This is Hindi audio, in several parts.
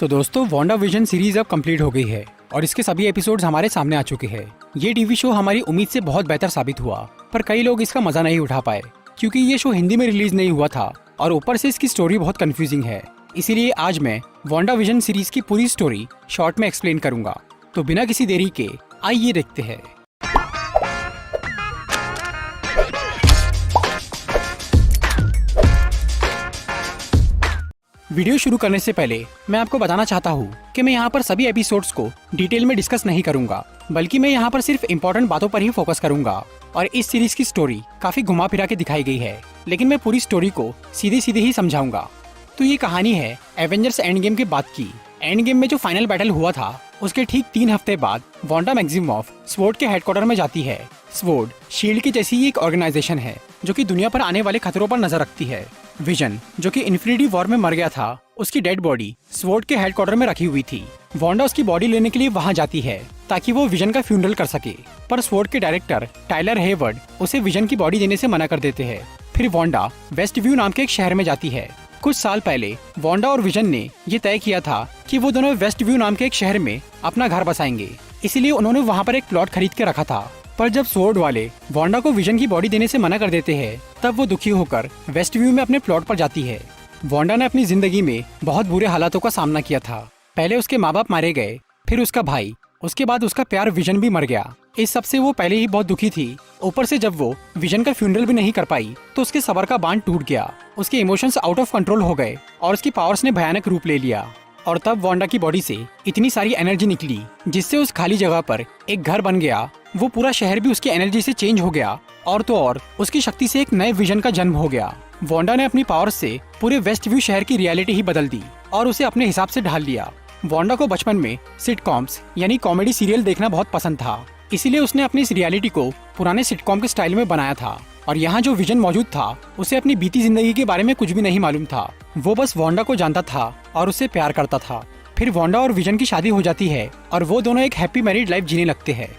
तो दोस्तों वांडा विजन सीरीज अब कंप्लीट हो गई है और इसके सभी एपिसोड्स हमारे सामने आ चुके हैं। ये टीवी शो हमारी उम्मीद से बहुत बेहतर साबित हुआ, पर कई लोग इसका मजा नहीं उठा पाए क्योंकि ये शो हिंदी में रिलीज नहीं हुआ था और ऊपर से इसकी स्टोरी बहुत कंफ्यूजिंग है। इसीलिए आज मैं वांडा विजन सीरीज की पूरी स्टोरी शॉर्ट में एक्सप्लेन करूंगा। तो बिना किसी देरी के आइए देखते हैं। वीडियो शुरू करने से पहले मैं आपको बताना चाहता हूँ कि मैं यहाँ पर सभी एपिसोड्स को डिटेल में डिस्कस नहीं करूंगा, बल्कि मैं यहाँ पर सिर्फ इम्पोर्टेंट बातों पर ही फोकस करूंगा। और इस सीरीज की स्टोरी काफी घुमा फिरा के दिखाई गई है, लेकिन मैं पूरी स्टोरी को सीधे सीधे ही समझाऊंगा। तो ये कहानी है एवेंजर्स एंड गेम के बाद की। एंड गेम में जो फाइनल बैटल हुआ था उसके ठीक 3 हफ्ते बाद वांडा मैक्सिमॉफ स्वॉर्ड के हेडक्वार्टर में जाती है। स्वॉर्ड शील्ड की जैसी ही एक ऑर्गेनाइजेशन है जो कि दुनिया पर आने वाले खतरों पर नजर रखती है। विजन जो कि इन्फिनिटी वॉर में मर गया था, उसकी डेड बॉडी स्वॉर्ड के हेडक्वार्टर में रखी हुई थी। वांडा उसकी बॉडी लेने के लिए वहां जाती है ताकि वो विजन का फ्यूनरल कर सके, पर स्वॉर्ड के डायरेक्टर टाइलर हेवर्ड उसे विजन की बॉडी देने से मना कर देते हैं। फिर वांडा वेस्ट व्यू नाम के एक शहर में जाती है। कुछ साल पहले वांडा और विजन ने ये तय किया था कि वो दोनों वेस्ट व्यू नाम के एक शहर में अपना घर बसाएंगे, इसीलिए उन्होंने वहाँ पर एक प्लॉट खरीद के रखा था। पर जब स्वॉर्ड वाले वांडा को विजन की बॉडी देने से मना कर देते हैं, तब वो दुखी होकर वेस्ट व्यू में अपने प्लॉट पर जाती है। वांडा ने अपनी जिंदगी में बहुत बुरे हालातों का सामना किया था। पहले उसके माँ बाप मारे गए, फिर उसका भाई, उसके बाद उसका प्यार विजन भी मर गया। इस सब से वो पहले ही बहुत दुखी थी। ऊपर से जब वो विजन का फ्यूनरल भी नहीं कर पाई तो उसके सबर का बांध टूट गया। उसके इमोशंस आउट ऑफ कंट्रोल हो गए और उसकी पावर्स ने भयानक रूप ले लिया। और तब वांडा की बॉडी से इतनी सारी एनर्जी निकली जिससे उस खाली जगह पर एक घर बन गया। वो पूरा शहर भी उसकी एनर्जी से चेंज हो गया और तो और उसकी शक्ति से एक नए विजन का जन्म हो गया। वांडा ने अपनी पावर्स से पूरे वेस्ट व्यू शहर की रियलिटी ही बदल दी और उसे अपने हिसाब से ढाल लिया। वांडा को बचपन में सिटकॉम्स यानी कॉमेडी सीरियल देखना बहुत पसंद था, इसीलिए उसने अपनी इस रियलिटी को पुराने सिटकॉम के स्टाइल में बनाया था। और यहाँ जो विजन मौजूद था उसे अपनी बीती जिंदगी के बारे में कुछ भी नहीं मालूम था। वो बस वांडा को जानता था और उससे प्यार करता था। फिर वांडा और विजन की शादी हो जाती है और वो दोनों एक हैप्पी मैरिड लाइफ जीने लगते हैं।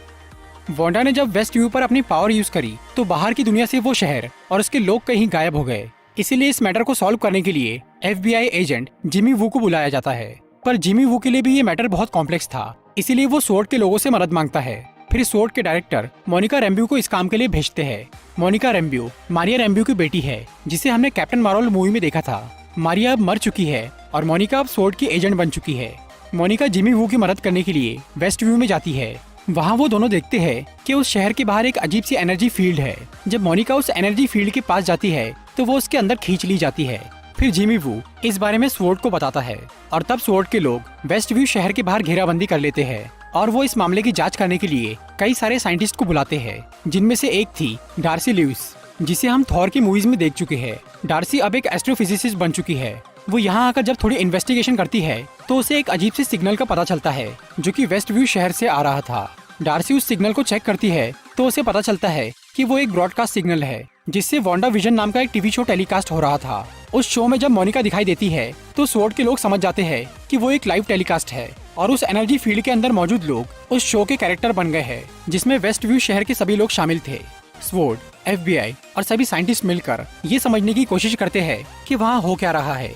वांडा ने जब वेस्ट व्यू पर अपनी पावर यूज करी तो बाहर की दुनिया से वो शहर और उसके लोग कहीं गायब हो गए। इसीलिए इस मैटर को सॉल्व करने के लिए FBI एजेंट जिमी वू को बुलाया जाता है। पर जिमी वू के लिए भी ये मैटर बहुत कॉम्प्लेक्स था, इसीलिए वो स्वॉर्ड के लोगों से मदद मांगता है। फिर स्वॉर्ड के डायरेक्टर मोनिका रैम्ब्यू को इस काम के लिए भेजते हैं। मोनिका रैम्ब्यू मारिया रैम्ब्यू की बेटी है, जिसे हमने कैप्टन मार्वल मूवी में देखा था। मारिया अब मर चुकी है और मोनिका अब स्वॉर्ड की एजेंट बन चुकी है। मोनिका जिमी वू की मदद करने के लिए वेस्ट व्यू में जाती है। वहाँ वो दोनों देखते हैं कि उस शहर के बाहर एक अजीब सी एनर्जी फील्ड है। जब मोनिका उस एनर्जी फील्ड के पास जाती है तो वो उसके अंदर खींच ली जाती है। फिर जिमी वू इस बारे में स्वॉर्ड को बताता है और तब स्वॉर्ड के लोग वेस्ट व्यू शहर के बाहर घेराबंदी कर लेते हैं और वो इस मामले की जांच करने के लिए कई सारे साइंटिस्ट को बुलाते हैं, जिनमें से एक थी डार्सी ल्यूइस, जिसे हम थॉर की मूवीज में देख चुके हैं। डार्सी अब एक एस्ट्रोफिजिसिस्ट बन चुकी है। वो यहाँ आकर जब थोड़ी इन्वेस्टिगेशन करती है तो उसे एक अजीब से सिग्नल का पता चलता है जो कि वेस्ट व्यू शहर से आ रहा था। डार्सी उस सिग्नल को चेक करती है तो उसे पता चलता है कि वो एक ब्रॉडकास्ट सिग्नल है जिससे वांडा विजन नाम का एक टीवी शो टेलीकास्ट हो रहा था। उस शो में जब मोनिका दिखाई देती है तो स्वॉर्ड के लोग समझ जाते हैं कि वो एक लाइव टेलीकास्ट है और उस एनर्जी फील्ड के अंदर मौजूद लोग उस शो के कैरेक्टर बन गए हैं, जिसमें वेस्ट व्यू शहर के सभी लोग शामिल थे। स्वॉर्ड, FBI और सभी साइंटिस्ट मिलकर ये समझने की कोशिश करते हैं कि वहाँ हो क्या रहा है।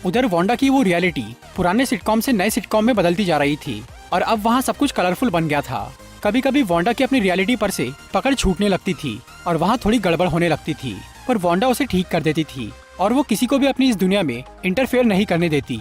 उधर वांडा की वो रियलिटी पुराने सिटकॉम से नए सिटकॉम में बदलती जा रही थी और अब वहाँ सब कुछ कलरफुल बन गया था। कभी कभी वांडा की अपनी रियलिटी पर से पकड़ छूटने लगती थी और वहाँ थोड़ी गड़बड़ होने लगती थी, पर वांडा उसे ठीक कर देती थी और वो किसी को भी अपनी इस दुनिया में इंटरफेयर नहीं करने देती।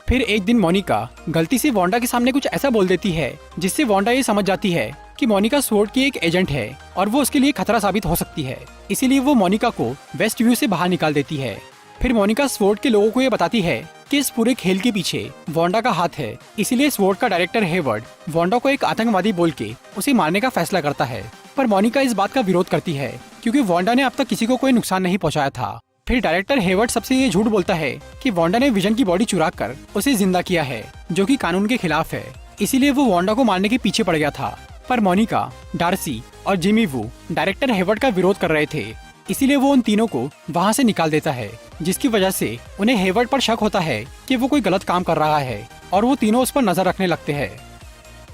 फिर एक दिन मोनिका गलती से वांडा के सामने कुछ ऐसा बोल देती है जिससे वांडा ये समझ जाती है कि मोनिका स्वॉर्ड की एक एजेंट है और वो उसके लिए खतरा साबित हो सकती है। इसीलिए वो मोनिका को वेस्ट व्यू से बाहर निकाल देती है। फिर मोनिका स्वॉर्ड के लोगों को ये बताती है कि इस पूरे खेल के पीछे वांडा का हाथ है। इसीलिए स्वॉर्ड का डायरेक्टर हेवर्ड वांडा को एक आतंकवादी बोल के उसे मारने का फैसला करता है। पर मोनिका इस बात का विरोध करती है क्योंकि वांडा ने अब तक किसी को कोई नुकसान नहीं पहुंचाया था। फिर डायरेक्टर हेवर्ड सबसे ये झूठ बोलता है कि वांडा ने विजन की बॉडी चुरा कर उसे जिंदा किया है, जो कि कानून के खिलाफ है। इसीलिए वो वांडा को मारने के पीछे पड़ गया था। पर मोनिका, डार्सी और जिमी वू डायरेक्टर हेवर्ड का विरोध कर रहे थे, इसीलिए वो उन तीनों को वहाँ से निकाल देता है, जिसकी वजह से उन्हें हेवर्ड पर शक होता है कि वो कोई गलत काम कर रहा है और वो तीनों उस पर नजर रखने लगते हैं।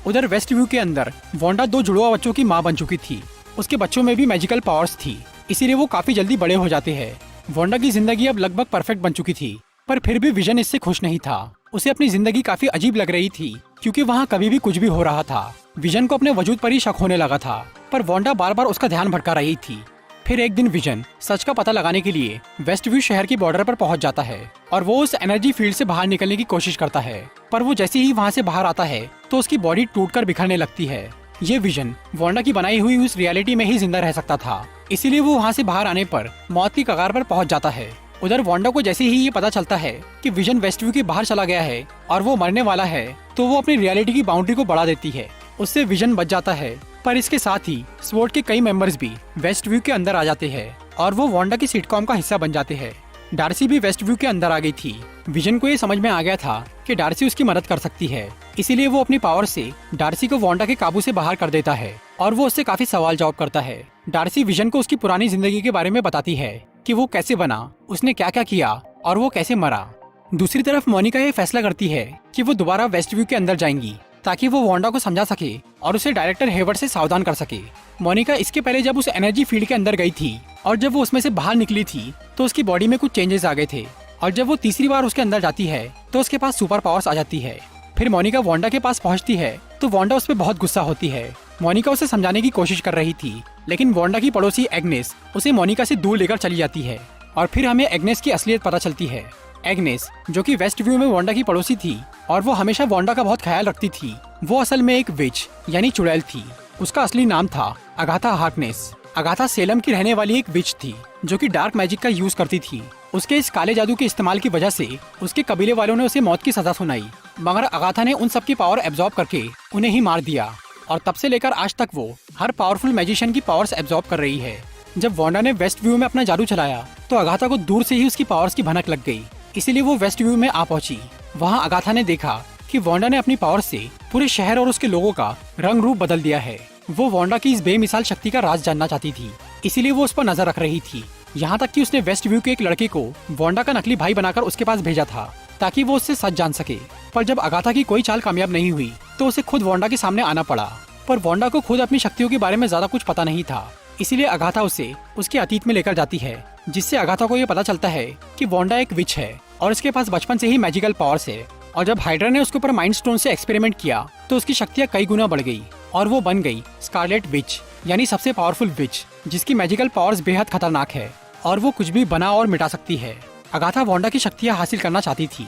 उधर वेस्ट व्यू के अंदर वांडा 2 जुड़वा बच्चों की माँ बन चुकी थी। उसके बच्चों में भी मैजिकल पावर्स थी, इसीलिए वो काफी जल्दी बड़े हो जाते हैं। वांडा की जिंदगी अब लगभग परफेक्ट बन चुकी थी, पर फिर भी विजन इससे खुश नहीं था। उसे अपनी जिंदगी काफी अजीब लग रही थी क्योंकि वहाँ कभी भी कुछ भी हो रहा था। विजन को अपने वजूद पर ही शक होने लगा था, पर वांडा बार बार उसका ध्यान भटका रही थी। फिर एक दिन विजन सच का पता लगाने के लिए वेस्ट व्यू शहर की बॉर्डर पर पहुंच जाता है और वो उस एनर्जी फील्ड से बाहर निकलने की कोशिश करता है, पर वो जैसे ही वहां से बाहर आता है तो उसकी बॉडी टूटकर बिखरने लगती है। ये विजन वांडा की बनाई हुई उस रियलिटी में ही जिंदा रह सकता था, इसीलिए वो वहाँ से बाहर आने पर मौत की कगार पर पहुंच जाता है। उधर वांडा को जैसे ही ये पता चलता है कि विजन वेस्ट व्यू के बाहर चला गया है और वो मरने वाला है, तो वो अपनी रियलिटी की बाउंड्री को बढ़ा देती है। उससे विजन बच जाता है, पर इसके साथ ही स्वॉर्ड के कई मेंबर्स भी वेस्ट व्यू के अंदर आ जाते हैं और वो वांडा की सिटकॉम का हिस्सा बन जाते हैं। डार्सी भी वेस्ट व्यू के अंदर आ गई थी। विजन को ये समझ में आ गया था कि डार्सी उसकी मदद कर सकती है, इसीलिए वो अपनी पावर से डार्सी को वांडा के काबू से बाहर कर देता है और वो उससे काफी सवाल जवाब करता है। डार्सी विजन को उसकी पुरानी जिंदगी के बारे में बताती है कि वो कैसे बना, उसने क्या क्या किया और वो कैसे मरा। दूसरी तरफ मोनिका ये फैसला करती है कि वो दोबारा वेस्ट व्यू के अंदर जाएंगी ताकि वो वांडा को समझा सके और उसे डायरेक्टर हेवर्ड से सावधान कर सके। मोनिका इसके पहले जब उस एनर्जी फील्ड के अंदर गई थी और जब वो उसमें से बाहर निकली थी तो उसकी बॉडी में कुछ चेंजेस आ गए थे, और जब वो तीसरी बार उसके अंदर जाती है तो उसके पास सुपर पावर्स आ जाती है। फिर मोनिका वांडा के पास पहुंचती है तो वांडा उस पर बहुत गुस्सा होती है। मोनिका उसे समझाने की कोशिश कर रही थी, लेकिन वांडा की पड़ोसी एग्नेस उसे मोनिका से दूर लेकर चली जाती है और फिर हमें एग्नेस की असलियत पता चलती है। एग्नेस, जो कि वेस्ट व्यू में वांडा की पड़ोसी थी और वो हमेशा वांडा का बहुत ख्याल रखती थी, वो असल में एक विच यानी चुड़ैल थी। उसका असली नाम था अगाथा हार्कनेस। अगाथा सेलम की रहने वाली एक विच थी जो कि डार्क मैजिक का यूज करती थी। उसके इस काले जादू के इस्तेमाल की वजह से उसके कबीले वालों ने उसे मौत की सजा सुनाई, मगर अगाथा ने उन सबकी पावर एब्जॉर्ब करके उन्हें ही मार दिया और तब से लेकर आज तक वो हर पावरफुल मैजिशियन की पावर्स एब्जॉर्ब कर रही है। जब वांडा ने वेस्ट व्यू में अपना जादू चलाया तो अगाथा को दूर से ही उसकी पावर्स की भनक लग गई, इसीलिए वो वेस्ट व्यू में आ पहुंची। वहाँ अगाथा ने देखा कि वांडा ने अपनी पावर से पूरे शहर और उसके लोगों का रंग रूप बदल दिया है। वो वांडा की इस बेमिसाल शक्ति का राज जानना चाहती थी, इसीलिए वो उस पर नजर रख रही थी। यहाँ तक कि उसने वेस्ट व्यू के एक लड़के को वांडा का नकली भाई बनाकर उसके पास भेजा था ताकि वो उससे सच जान सके। पर जब अगाथा की कोई चाल कामयाब नहीं हुई तो उसे खुद वांडा के सामने आना पड़ा। पर वांडा को खुद अपनी शक्तियों के बारे में ज्यादा कुछ पता नहीं था, इसीलिए अगाथा उसे उसके अतीत में लेकर जाती है, जिससे अगाथा को ये पता चलता है कि वांडा एक विच है और उसके पास बचपन से ही मैजिकल पावर्स है। और जब हाइड्रा ने उसके ऊपर माइंड स्टोन से एक्सपेरिमेंट किया तो उसकी शक्तियाँ कई गुना बढ़ गई और वो बन गई स्कारलेट विच यानी सबसे पावरफुल विच, जिसकी मैजिकल पावर्स बेहद खतरनाक है और वो कुछ भी बना और मिटा सकती है। अगाथा वांडा की शक्तियाँ हासिल करना चाहती थी।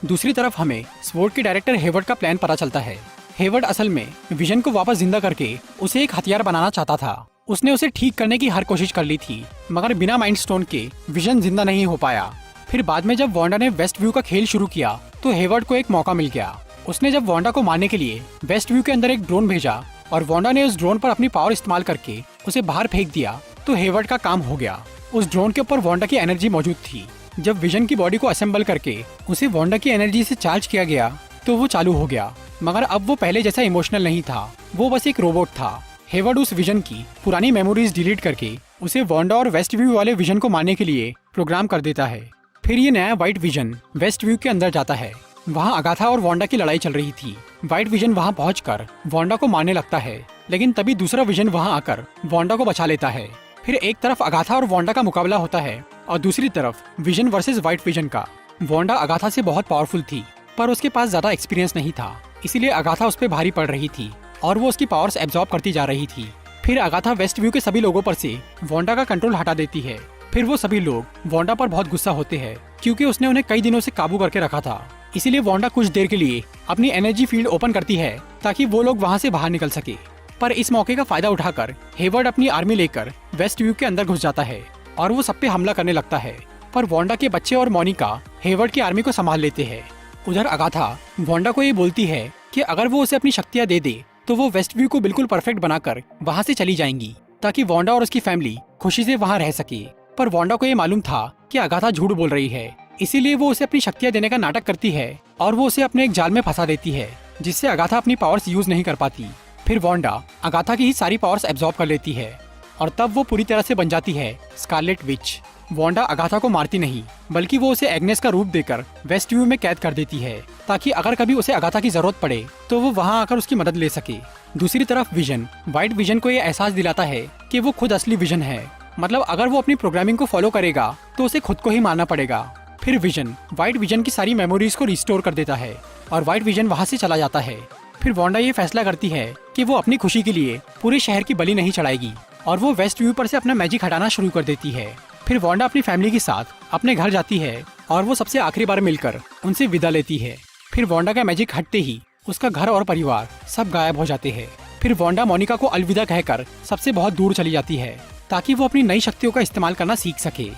दूसरी तरफ हमें स्वॉर्ड के डायरेक्टर हेवर्ड का प्लान पता चलता है। हेवर्ड असल में विजन को वापस जिंदा करके उसे एक हथियार बनाना चाहता था। उसने उसे ठीक करने की हर कोशिश कर ली थी, मगर बिना माइंड स्टोन के विजन जिंदा नहीं हो पाया। फिर बाद में जब वांडा ने वेस्ट व्यू का खेल शुरू किया तो हेवर्ड को एक मौका मिल गया। उसने जब वांडा को मारने के लिए वेस्ट व्यू के अंदर एक ड्रोन भेजा और वांडा ने उस ड्रोन पर अपनी पावर इस्तेमाल करके उसे बाहर फेंक दिया तो हेवर्ड का काम हो गया। उस ड्रोन के ऊपर वांडा की एनर्जी मौजूद थी। जब विजन की बॉडी को असेंबल करके उसे वांडा की एनर्जी से चार्ज किया गया तो वो चालू हो गया, मगर अब वो पहले जैसा इमोशनल नहीं था, वो बस एक रोबोट था। हेवर्ड उस विजन की पुरानी मेमोरीज डिलीट करके उसे वांडा और वेस्ट व्यू वाले विजन को मारने के लिए प्रोग्राम कर देता है। फिर ये नया व्हाइट विजन वेस्ट व्यू के अंदर जाता है। वहाँ अगाथा और वांडा की लड़ाई चल रही थी। व्हाइट विजन वहाँ पहुंचकर वांडा को मारने लगता है, लेकिन तभी दूसरा विजन वहाँ आकर वांडा को बचा लेता है। फिर एक तरफ अगाथा और वांडा का मुकाबला होता है और दूसरी तरफ विजन वर्सेस व्हाइट विजन का। वांडा अगाथा से बहुत पावरफुल थी, पर उसके पास ज्यादा एक्सपीरियंस नहीं था, इसीलिए अगाथा उस पर भारी पड़ रही थी और वो उसकी पावर्स एब्जॉर्ब करती जा रही थी। फिर अगाथा वेस्ट व्यू के सभी लोगों पर से वांडा का कंट्रोल हटा देती है। फिर वो सभी लोग वांडा पर बहुत गुस्सा होते हैं क्योंकि उसने उन्हें कई दिनों से काबू करके रखा था। इसीलिए वांडा कुछ देर के लिए अपनी एनर्जी फील्ड ओपन करती है ताकि वो लोग वहाँ से बाहर निकल सके। पर इस मौके का फायदा उठाकर हेवर्ड अपनी आर्मी लेकर वेस्ट व्यू के अंदर घुस जाता है और वो सब पे हमला करने लगता है। पर वांडा के बच्चे और मोनिका हेवर्ड की आर्मी को संभाल लेते हैं। उधर अगाथा वांडा को ये बोलती है कि अगर वो उसे अपनी शक्तियाँ दे दे तो वो वेस्ट व्यू को बिल्कुल परफेक्ट बनाकर वहाँ से चली जाएंगी ताकि वांडा और उसकी फैमिली खुशी से वहाँ रह सके। पर वांडा को ये मालूम था कि अगाथा झूठ बोल रही है, इसीलिए वो उसे अपनी शक्तियाँ देने का नाटक करती है और वो उसे अपने एक जाल में फंसा देती है, जिससे अगाथा अपनी पावर्स यूज नहीं कर पाती। फिर वांडा अगाथा की ही सारी पावर्स एब्जॉर्ब कर लेती है और तब वो पूरी तरह से बन जाती है स्कारलेट विच। वांडा अगाथा को मारती नहीं, बल्कि वो उसे एग्नेस का रूप देकर वेस्ट व्यू में कैद कर देती है ताकि अगर कभी उसे अगाथा की जरूरत पड़े तो वो वहाँ आकर उसकी मदद ले सके। दूसरी तरफ विजन व्हाइट विजन को ये एहसास दिलाता है कि वो खुद असली विजन है, मतलब अगर वो अपनी प्रोग्रामिंग को फॉलो करेगा तो उसे खुद को ही मारना पड़ेगा। फिर विजन व्हाइट विजन की सारी मेमोरीज को रिस्टोर कर देता है और व्हाइट विजन वहाँ से चला जाता है। फिर वांडा ये फैसला करती है कि वो अपनी खुशी के लिए पूरे शहर की बलि नहीं चढ़ाएगी और वो वेस्ट व्यू पर से अपना मैजिक हटाना शुरू कर देती है। फिर वांडा अपनी फैमिली के साथ अपने घर जाती है और वो सबसे आखिरी बार मिलकर उनसे विदा लेती है। फिर वांडा का मैजिक हटते ही उसका घर और परिवार सब गायब हो जाते हैं। फिर वांडा मोनिका को अलविदा कहकर सबसे बहुत दूर चली जाती है ताकि वो अपनी नई शक्तियों का इस्तेमाल करना सीख सके।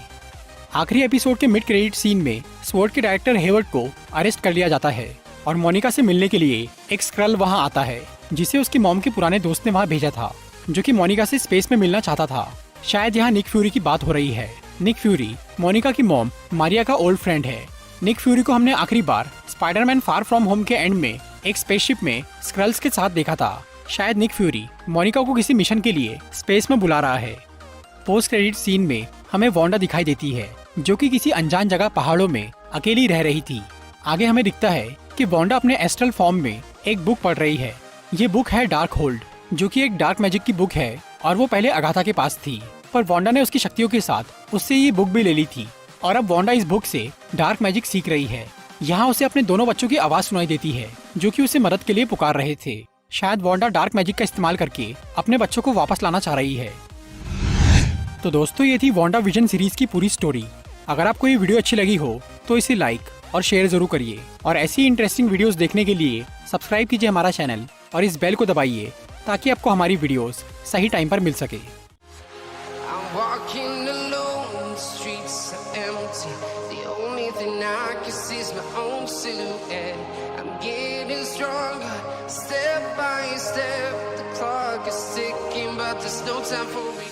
आखिरी एपिसोड के मिड क्रेडिट सीन में स्वॉर्ड के डायरेक्टर हेवर्ड को अरेस्ट कर लिया जाता है और मोनिका से मिलने के लिए एक स्क्रल वहां आता है जिसे उसकी मॉम के पुराने दोस्त ने वहां भेजा था, जो कि मोनिका से स्पेस में मिलना चाहता था। शायद यहाँ निक फ्यूरी की बात हो रही है। निक फ्यूरी मोनिका की मॉम मारिया का ओल्ड फ्रेंड है। निक फ्यूरी को हमने आखिरी बार स्पाइडरमैन फार फ्रॉम होम के एंड में एक स्पेसशिप में स्क्रल्स के साथ देखा था। शायद निक फ्यूरी मोनिका को किसी मिशन के लिए स्पेस में बुला रहा है। पोस्ट क्रेडिट सीन में हमें वांडा दिखाई देती है जो कि किसी अनजान जगह पहाड़ों में अकेली रह रही थी। आगे हमें दिखता है कि वांडा अपने एस्ट्रल फॉर्म में एक बुक पढ़ रही है। ये बुक है डार्क होल्ड, जो कि एक डार्क मैजिक की बुक है और वो पहले अगाथा के पास थी, पर वांडा ने उसकी शक्तियों के साथ उससे ये बुक भी ले ली थी और अब वांडा इस बुक से डार्क मैजिक सीख रही है। यहाँ उसे अपने दोनों बच्चों की आवाज सुनाई देती है जो कि उसे मदद के लिए पुकार रहे थे। शायद वांडा डार्क मैजिक का इस्तेमाल करके अपने बच्चों को वापस लाना चाह रही है। तो दोस्तों, ये थी वांडा विजन सीरीज की पूरी स्टोरी। अगर आपको ये वीडियो अच्छी लगी हो तो इसे लाइक और शेयर जरूर करिए और ऐसी इंटरेस्टिंग वीडियोस देखने के लिए सब्सक्राइब कीजिए हमारा चैनल और इस बेल को दबाइए ताकि आपको हमारी वीडियोस सही टाइम पर मिल सके। I'm walking alone, the streets are empty. The only thing I can see is my own silhouette. I'm getting stronger, step by step. The clock is ticking, but there's no time for me.